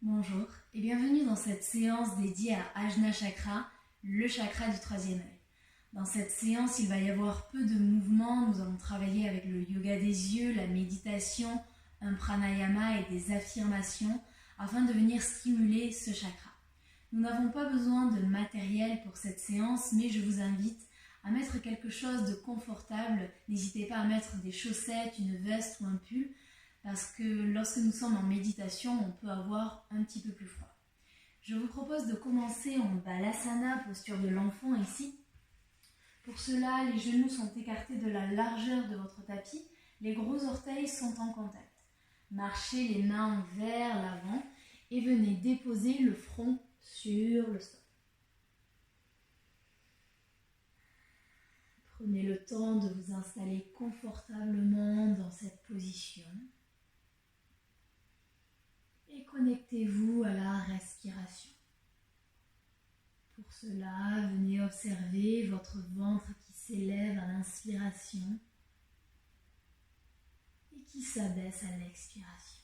Bonjour et bienvenue dans cette séance dédiée à Ajna Chakra, le chakra du troisième œil. Dans cette séance, il va y avoir peu de mouvements. Nous allons travailler avec le yoga des yeux, la méditation, un pranayama et des affirmations afin de venir stimuler ce chakra. Nous n'avons pas besoin de matériel pour cette séance, mais je vous invite à mettre quelque chose de confortable. N'hésitez pas à mettre des chaussettes, une veste ou un pull, parce que lorsque nous sommes en méditation, on peut avoir un petit peu plus froid. Je vous propose de commencer en Balasana, posture de l'enfant ici. Pour cela, les genoux sont écartés de la largeur de votre tapis, les gros orteils sont en contact. Marchez les mains vers l'avant et venez déposer le front sur le sol. Prenez le temps de vous installer confortablement dans cette position. Et connectez-vous à la respiration. Pour cela, venez observer votre ventre qui s'élève à l'inspiration et qui s'abaisse à l'expiration.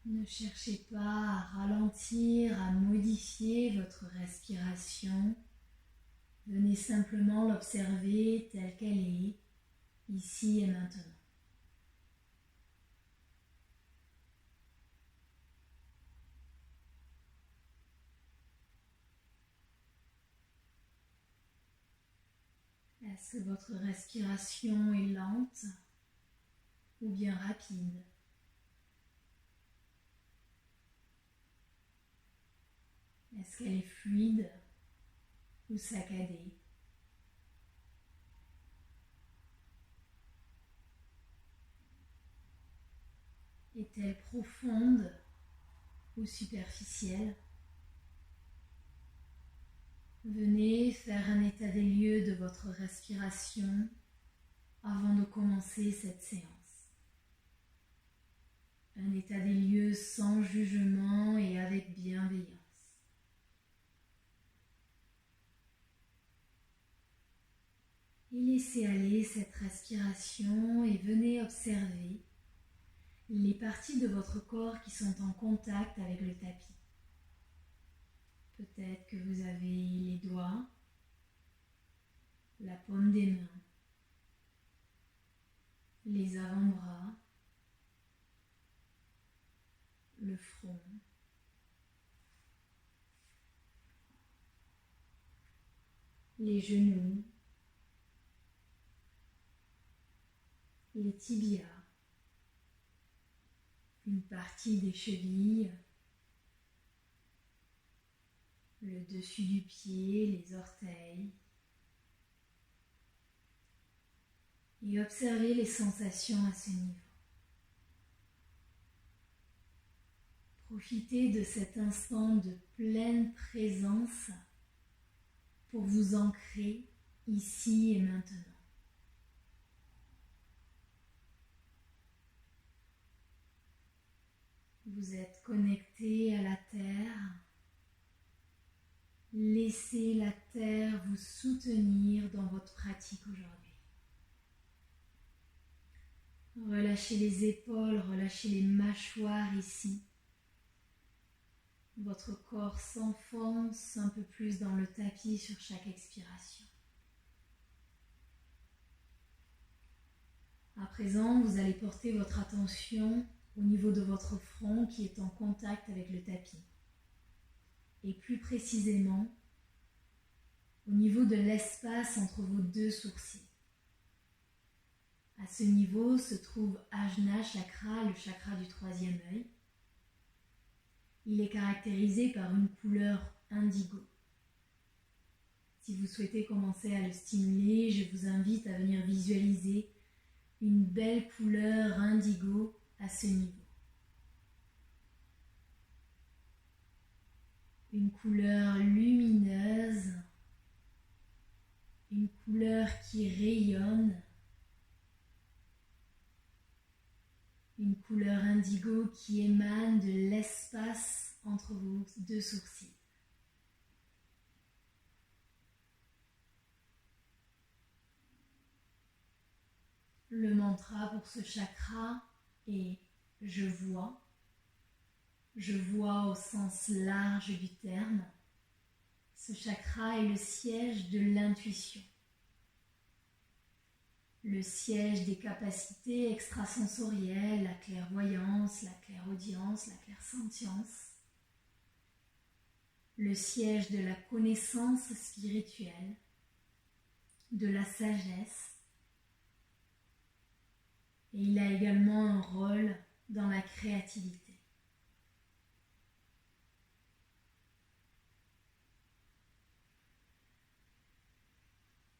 Ne cherchez pas à ralentir, à modifier votre respiration. Venez simplement l'observer telle qu'elle est, ici et maintenant. Est-ce que votre respiration est lente ou bien rapide? Est-ce qu'elle est fluide ou saccadée? Est-elle profonde ou superficielle? Venez faire un état des lieux de votre respiration avant de commencer cette séance. Un état des lieux sans jugement et avec bienveillance. Et laissez aller cette respiration et venez observer les parties de votre corps qui sont en contact avec le tapis. Peut-être que vous avez les doigts, la paume des mains, les avant-bras, le front, les genoux, les tibias, une partie des chevilles, le dessus du pied, les orteils. Et observez les sensations à ce niveau. Profitez de cet instant de pleine présence pour vous ancrer ici et maintenant. Vous êtes connecté à la terre. Laissez la terre vous soutenir dans votre pratique aujourd'hui. Relâchez les épaules, relâchez les mâchoires ici. Votre corps s'enfonce un peu plus dans le tapis sur chaque expiration. À présent, vous allez porter votre attention au niveau de votre front qui est en contact avec le tapis. Et plus précisément, au niveau de l'espace entre vos deux sourcils. À ce niveau se trouve Ajna Chakra, le chakra du troisième œil. Il est caractérisé par une couleur indigo. Si vous souhaitez commencer à le stimuler, je vous invite à venir visualiser une belle couleur indigo à ce niveau. Une couleur lumineuse, une couleur qui rayonne, une couleur indigo qui émane de l'espace entre vos deux sourcils. Le mantra pour ce chakra est « je vois ». Je vois au sens large du terme. Ce chakra est le siège de l'intuition, le siège des capacités extrasensorielles, la clairvoyance, la clairaudience, la clairsentience, le siège de la connaissance spirituelle, de la sagesse. Et il a également un rôle dans la créativité.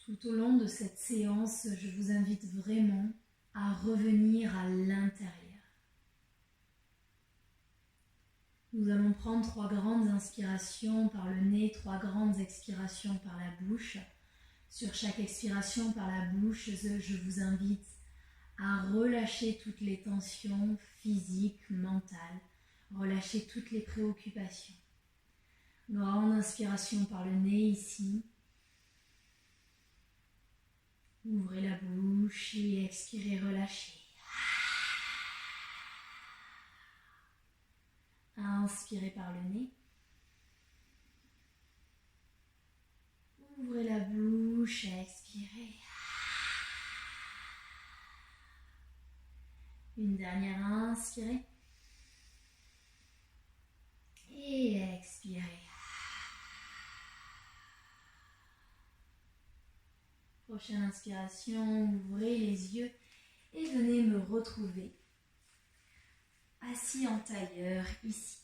Tout au long de cette séance, je vous invite vraiment à revenir à l'intérieur. Nous allons prendre 3 grandes inspirations par le nez, 3 grandes expirations par la bouche. Sur chaque expiration par la bouche, je vous invite à relâcher toutes les tensions physiques, mentales, relâcher toutes les préoccupations. Grande inspiration par le nez ici. Ouvrez la bouche et expirez, relâchez. Inspirez par le nez. Ouvrez la bouche, expirez. Une dernière, inspirez. Et expirez. Prochaine inspiration, ouvrez les yeux et venez me retrouver assis en tailleur ici.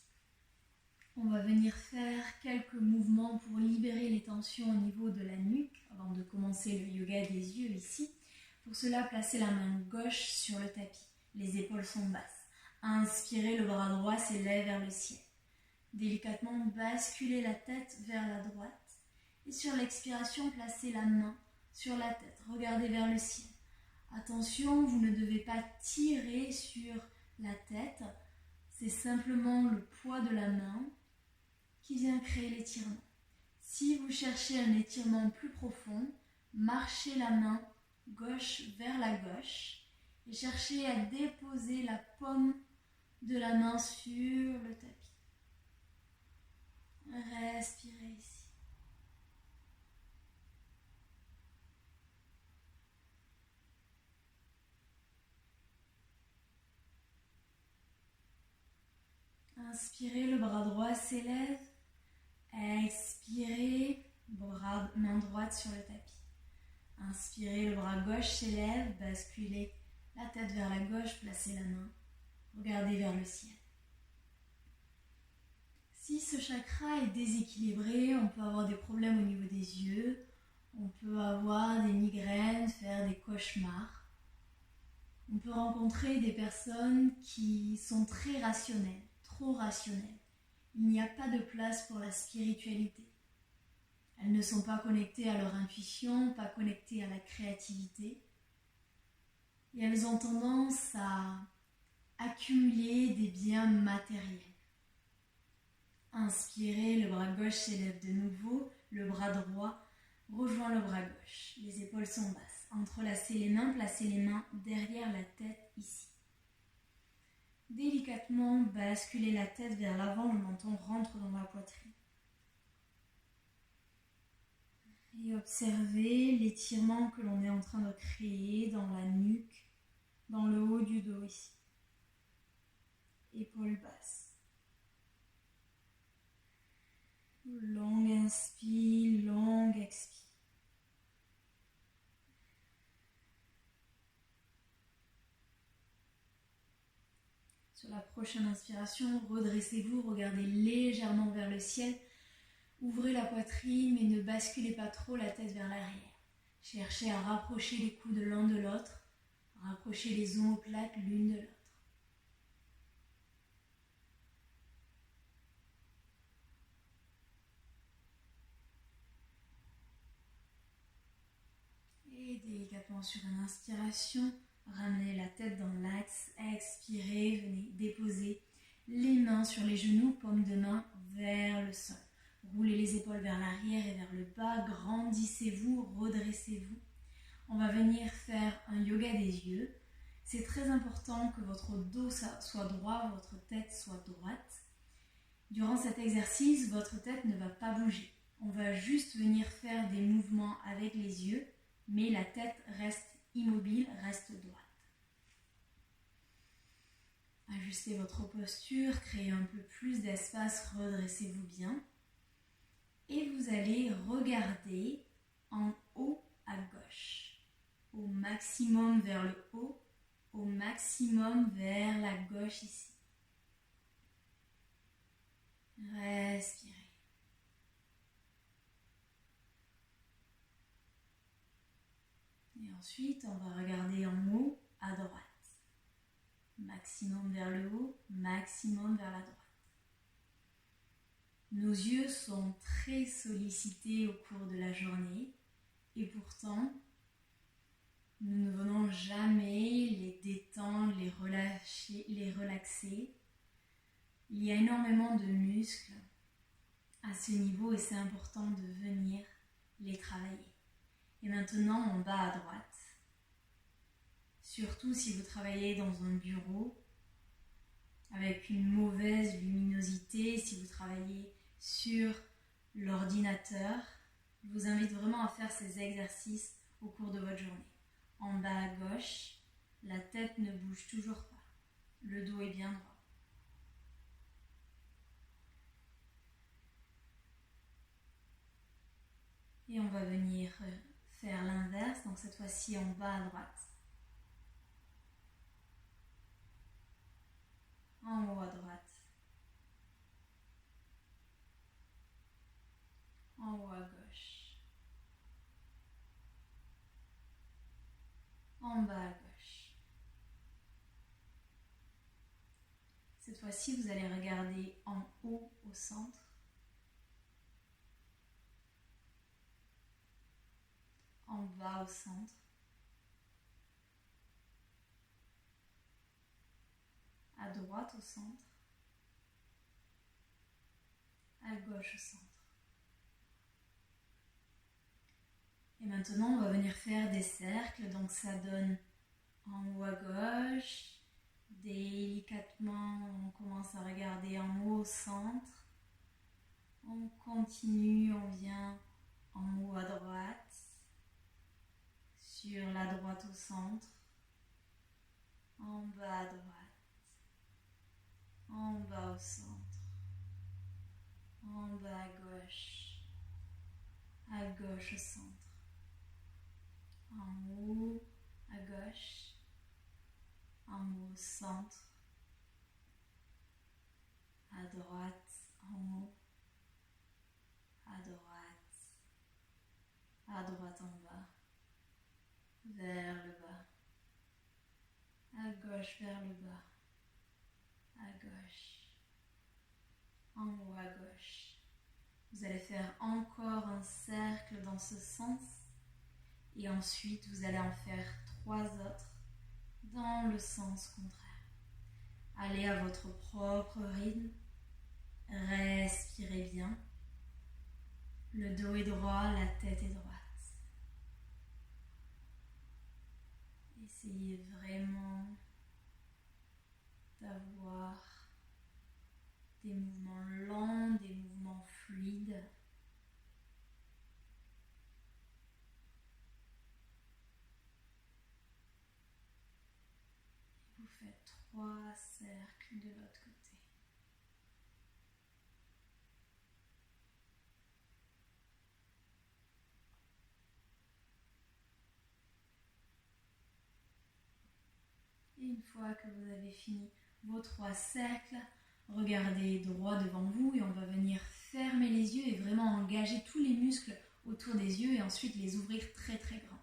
On va venir faire quelques mouvements pour libérer les tensions au niveau de la nuque avant de commencer le yoga des yeux ici. Pour cela, placez la main gauche sur le tapis. Les épaules sont basses. Inspirez, le bras droit s'élève vers le ciel. Délicatement, basculez la tête vers la droite. Et sur l'expiration, placez la main sur la tête, regardez vers le ciel. Attention, vous ne devez pas tirer sur la tête, c'est simplement le poids de la main qui vient créer l'étirement. Si vous cherchez un étirement plus profond, marchez la main gauche vers la gauche et cherchez à déposer la paume de la main sur le tapis. Respirez ici. Inspirez, le bras droit s'élève. Expirez, main droite sur le tapis. Inspirez, le bras gauche s'élève, basculez la tête vers la gauche, placez la main, regardez vers le ciel. Si ce chakra est déséquilibré, on peut avoir des problèmes au niveau des yeux, on peut avoir des migraines, faire des cauchemars. On peut rencontrer des personnes qui sont très rationnelles, trop rationnelles. Il n'y a pas de place pour la spiritualité. Elles ne sont pas connectées à leur intuition, pas connectées à la créativité. Et elles ont tendance à accumuler des biens matériels. Inspirez, le bras gauche s'élève de nouveau, le bras droit rejoint le bras gauche. Les épaules sont basses. Entrelacez les mains, placez les mains derrière la tête ici. Délicatement, basculez la tête vers l'avant, le menton rentre dans la poitrine. Et observez l'étirement que l'on est en train de créer dans la nuque, dans le haut du dos ici. Épaules basses. Longue inspire, longue expire. Sur la prochaine inspiration, redressez-vous, regardez légèrement vers le ciel. Ouvrez la poitrine, mais ne basculez pas trop la tête vers l'arrière. Cherchez à rapprocher les coudes l'un de l'autre, rapprocher les omoplates l'une de l'autre. Et délicatement sur une inspiration, ramenez la tête dans l'axe, expirez, venez déposer les mains sur les genoux, paume de main vers le sol. Roulez les épaules vers l'arrière et vers le bas, grandissez-vous, redressez-vous. on va venir faire un yoga des yeux. C'est très important que votre dos soit droit, votre tête soit droite. Durant cet exercice, votre tête ne va pas bouger. On va juste venir faire des mouvements avec les yeux, mais la tête reste immobile, reste droite. Ajustez votre posture, créez un peu plus d'espace, redressez-vous bien. Et vous allez regarder en haut à gauche. Au maximum vers le haut, au maximum vers la gauche ici. Respirez. Et ensuite, on va regarder en haut à droite. Maximum vers le haut, maximum vers la droite. Nos yeux sont très sollicités au cours de la journée et pourtant, nous ne venons jamais les détendre, les relâcher, les relaxer. Il y a énormément de muscles à ce niveau et c'est important de venir les travailler. Et maintenant, en bas à droite. Surtout si vous travaillez dans un bureau avec une mauvaise luminosité, si vous travaillez sur l'ordinateur, je vous invite vraiment à faire ces exercices au cours de votre journée. En bas à gauche, la tête ne bouge toujours pas. Le dos est bien droit. Et on va venir faire l'inverse, donc cette fois-ci en bas à droite. En haut à droite. En haut à gauche. En bas à gauche. Cette fois-ci, vous allez regarder en haut au centre. En bas au centre. À droite au centre. À gauche au centre. Et maintenant, on va venir faire des cercles. Donc ça donne en haut à gauche. Délicatement, on commence à regarder en haut au centre. On continue, on vient en haut à droite. Sur la droite au centre. En bas à droite. En bas au centre. En bas à gauche au centre. En haut à gauche, en haut au centre, à droite, en haut, à droite en bas, vers le bas, à gauche vers le bas, à gauche, en haut à gauche. Vous allez faire encore un cercle dans ce sens et ensuite vous allez en faire 3 autres dans le sens contraire. Allez à votre propre rythme, respirez bien. Le dos est droit, la tête est droite. Essayez vraiment d'avoir des mouvements lents, des mouvements fluides. Vous faites 3 cercles de l'autre côté. Et une fois que vous avez fini vos 3 cercles, regardez droit devant vous et on va venir fermer les yeux et vraiment engager tous les muscles autour des yeux et ensuite les ouvrir très très grand.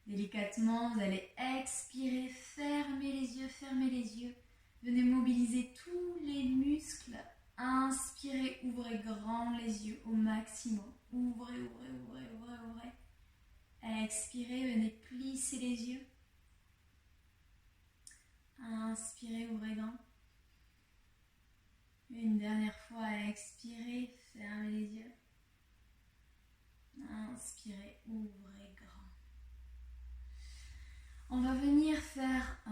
Délicatement, vous allez expirer, fermez les yeux, fermez les yeux. Venez mobiliser tous les muscles. Inspirez, ouvrez grand les yeux au maximum. Ouvrez, ouvrez, ouvrez, ouvrez, ouvrez. Expirez, venez plisser les yeux. Inspirez, ouvrez grand. Une dernière fois, expirez, fermez les yeux. Inspirez, ouvrez grand.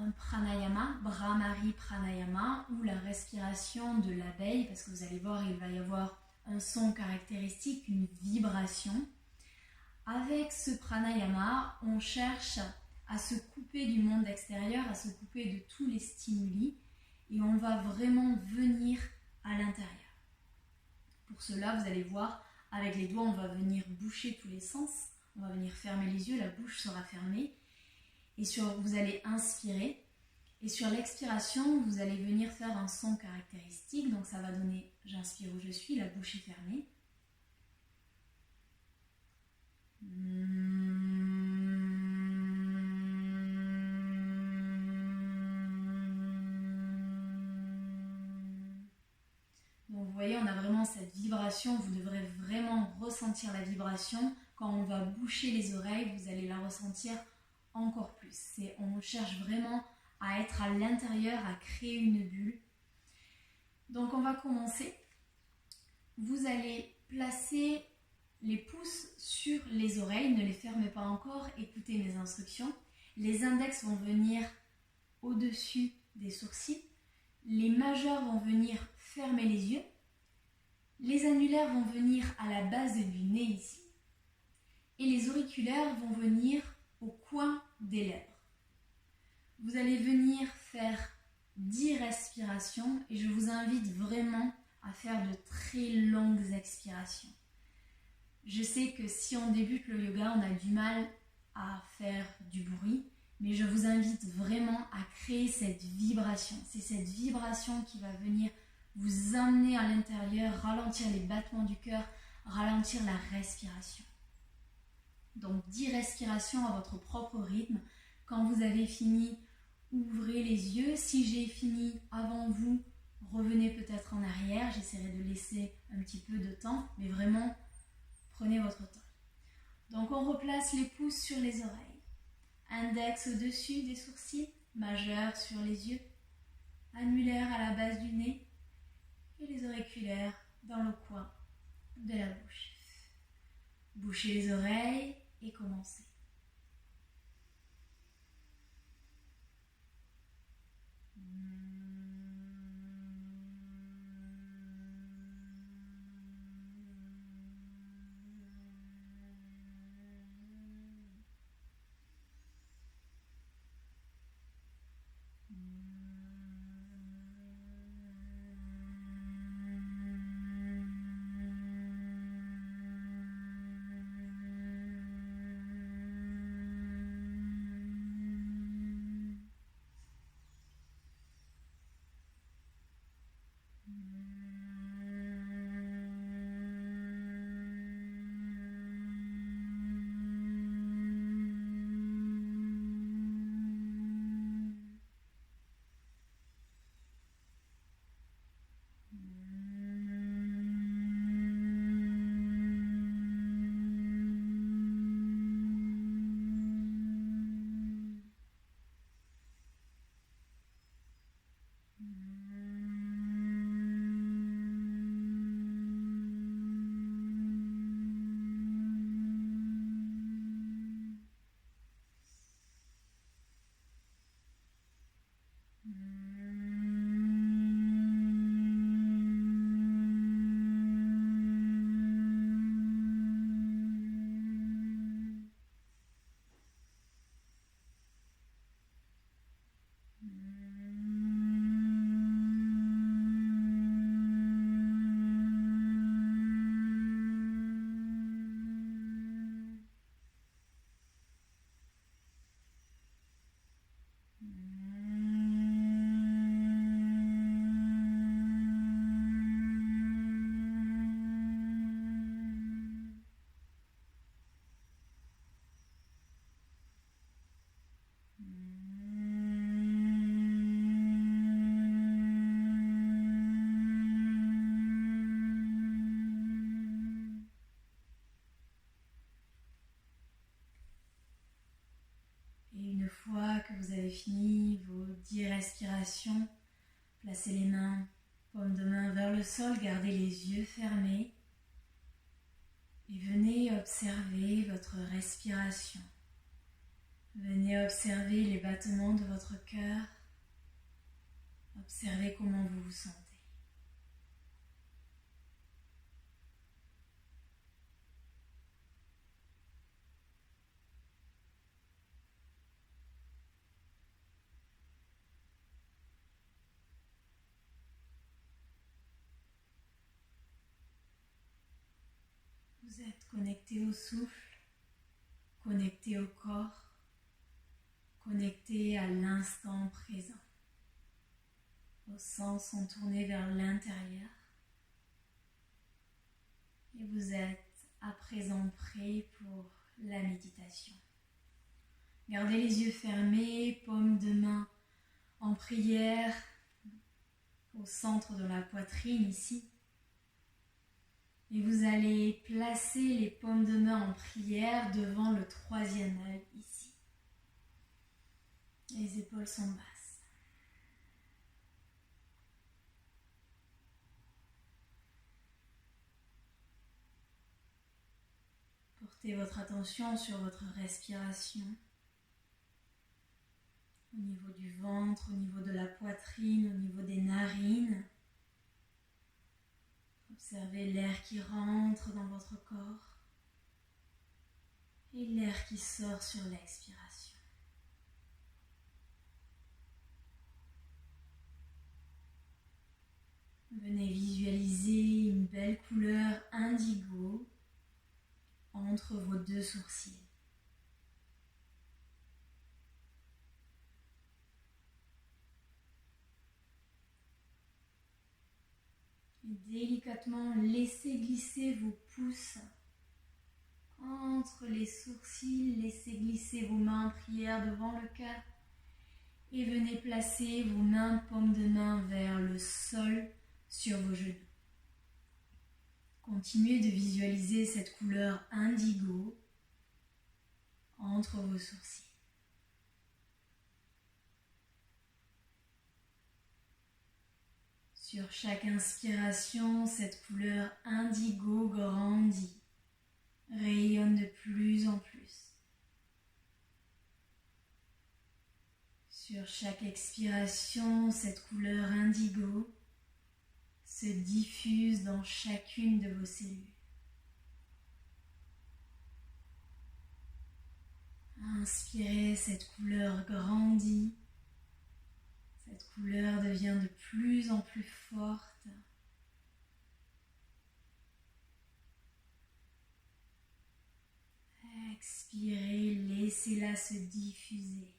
un pranayama, Bhramari Pranayama, ou la respiration de l'abeille, parce que vous allez voir, il va y avoir un son caractéristique, une vibration. Avec ce pranayama, on cherche à se couper du monde extérieur, à se couper de tous les stimuli, et on va vraiment venir à l'intérieur. Pour cela, vous allez voir, avec les doigts, on va venir boucher tous les sens, on va venir fermer les yeux, la bouche sera fermée, et vous allez inspirer, et sur l'expiration, vous allez venir faire un son caractéristique, donc ça va donner « j'inspire où je suis », la bouche est fermée. Donc vous voyez, on a vraiment cette vibration, vous devrez vraiment ressentir la vibration. Quand on va boucher les oreilles, vous allez la ressentir encore plus. On cherche vraiment à être à l'intérieur, à créer une bulle. Donc on va commencer. Vous allez placer les pouces sur les oreilles, ne les fermez pas encore, écoutez mes instructions. Les index vont venir au-dessus des sourcils. Les majeurs vont venir fermer les yeux. Les annulaires vont venir à la base du nez ici. Et les auriculaires vont venir au coin des lèvres. Vous allez venir faire 10 respirations et je vous invite vraiment à faire de très longues expirations. Je sais que si on débute le yoga, on a du mal à faire du bruit, mais je vous invite vraiment à créer cette vibration. C'est cette vibration qui va venir vous emmener à l'intérieur, ralentir les battements du cœur, ralentir la respiration. Donc 10 respirations à votre propre rythme. Quand vous avez fini, ouvrez les yeux. Si j'ai fini avant vous, revenez peut-être en arrière. J'essaierai de laisser un petit peu de temps, mais vraiment, prenez votre temps. Donc on replace les pouces sur les oreilles. Index au-dessus des sourcils, majeur sur les yeux, annulaire à la base du nez et les auriculaires dans le coin de la bouche. Bouchez les oreilles et commencez. Vous avez fini vos 10 respirations, placez les mains, paume de main vers le sol, gardez les yeux fermés et venez observer votre respiration. Venez observer les battements de votre cœur. Observez comment vous vous sentez. Vous êtes connecté au souffle, connecté au corps, connecté à l'instant présent. Vos sens sont tournés vers l'intérieur et vous êtes à présent prêt pour la méditation. Gardez les yeux fermés, paume de main en prière au centre de la poitrine ici. Et vous allez placer les paumes de main en prière devant le troisième œil ici. Les épaules sont basses. Portez votre attention sur votre respiration. Au niveau du ventre, au niveau de la poitrine, au niveau des narines. Observez l'air qui rentre dans votre corps et l'air qui sort sur l'expiration. Venez visualiser une belle couleur indigo entre vos deux sourcils. Délicatement, laissez glisser vos pouces entre les sourcils, laissez glisser vos mains en prière devant le cœur et venez placer vos mains, paumes de main vers le sol sur vos genoux. Continuez de visualiser cette couleur indigo entre vos sourcils. Sur chaque inspiration, cette couleur indigo grandit, rayonne de plus en plus. Sur chaque expiration, cette couleur indigo se diffuse dans chacune de vos cellules. Inspirez, cette couleur grandit. Cette couleur devient de plus en plus forte. Expirez, laissez-la se diffuser.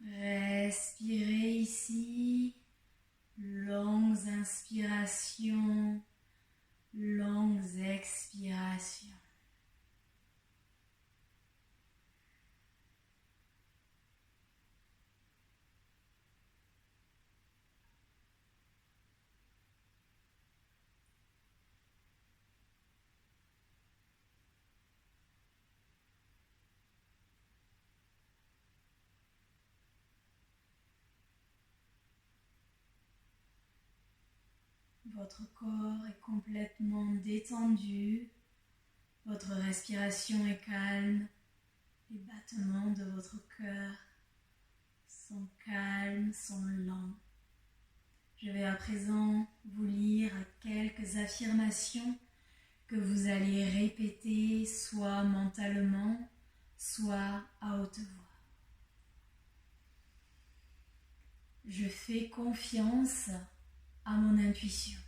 Respirez ici. Longues inspirations, longues expirations. Votre corps est complètement détendu, votre respiration est calme, les battements de votre cœur sont calmes, sont lents. Je vais à présent vous lire quelques affirmations que vous allez répéter soit mentalement, soit à haute voix. Je fais confiance à mon intuition.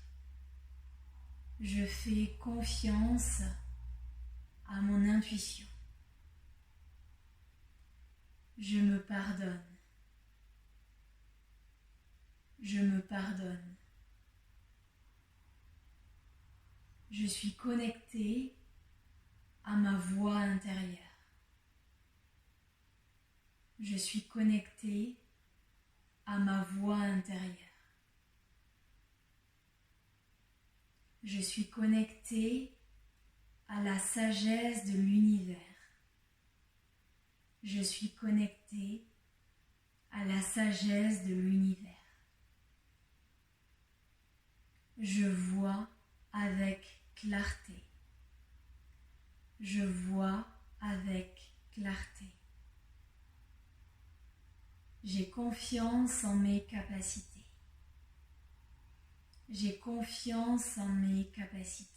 Je fais confiance à mon intuition. Je me pardonne. Je me pardonne. Je suis connectée à ma voix intérieure. Je suis connectée à ma voix intérieure. Je suis connectée à la sagesse de l'univers. Je suis connectée à la sagesse de l'univers. Je vois avec clarté. Je vois avec clarté. J'ai confiance en mes capacités. J'ai confiance en mes capacités.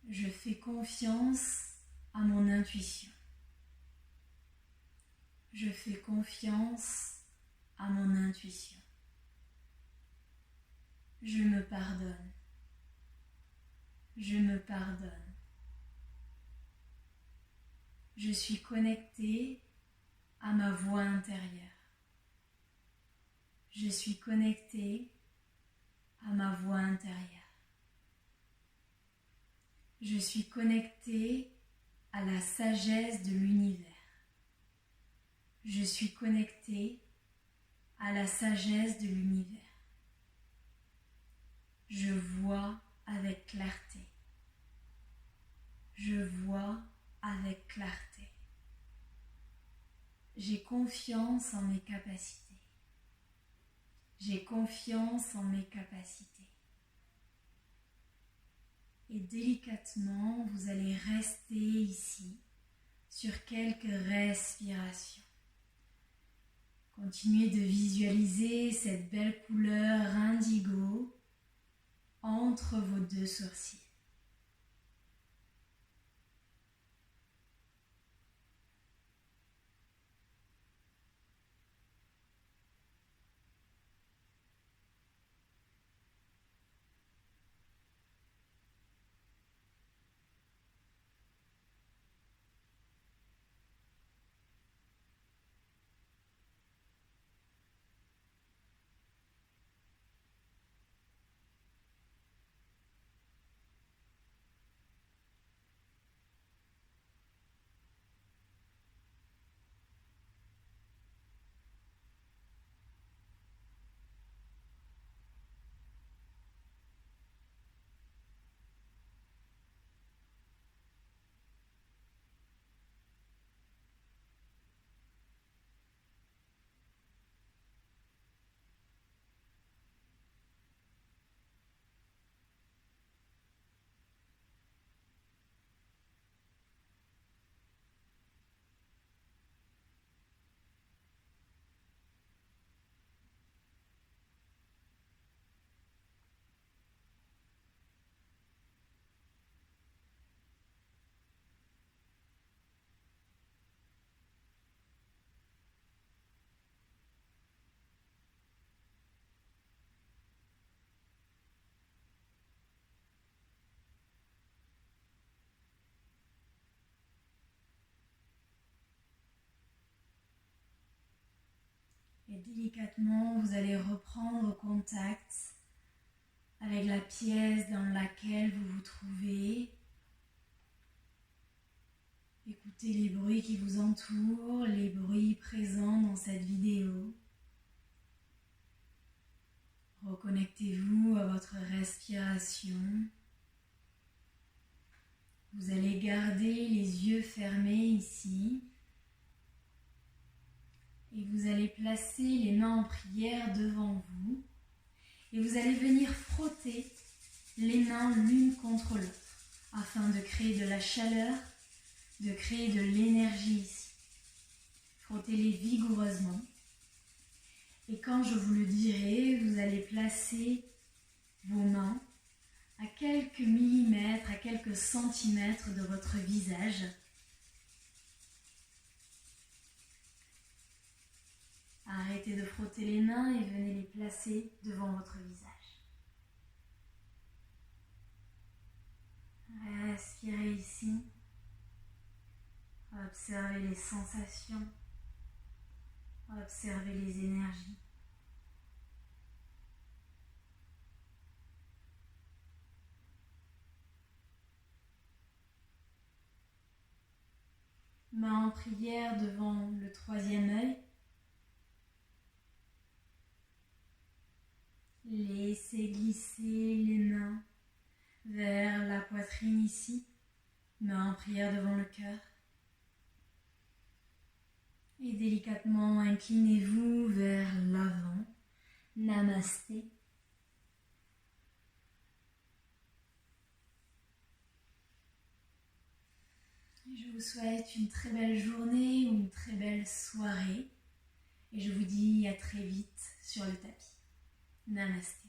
Je fais confiance à mon intuition. Je fais confiance à mon intuition. Je me pardonne. Je me pardonne. Je suis connectée à ma voix intérieure. Je suis connectée à ma voix intérieure. Je suis connectée à la sagesse de l'univers. Je suis connectée à la sagesse de l'univers. Je vois avec clarté. Je vois avec clarté. J'ai confiance en mes capacités. J'ai confiance en mes capacités. Et délicatement, vous allez rester ici sur quelques respirations. Continuez de visualiser cette belle couleur indigo entre vos deux sourcils. Et délicatement, vous allez reprendre contact avec la pièce dans laquelle vous vous trouvez. Écoutez les bruits qui vous entourent, les bruits présents dans cette vidéo. Reconnectez-vous à votre respiration. Vous allez garder les yeux fermés ici. Et vous allez placer les mains en prière devant vous. Et vous allez venir frotter les mains l'une contre l'autre afin de créer de la chaleur, de créer de l'énergie ici. Frottez-les vigoureusement. Et quand je vous le dirai, vous allez placer vos mains à quelques millimètres, à quelques centimètres de votre visage. Arrêtez de frotter les mains et venez les placer devant votre visage. Respirez ici. Observez les sensations. Observez les énergies. Main en prière devant le troisième œil. Laissez glisser les mains vers la poitrine ici. Main en prière devant le cœur. Et délicatement inclinez-vous vers l'avant. Namasté. Je vous souhaite une très belle journée ou une très belle soirée et je vous dis à très vite sur le tapis. Namasté.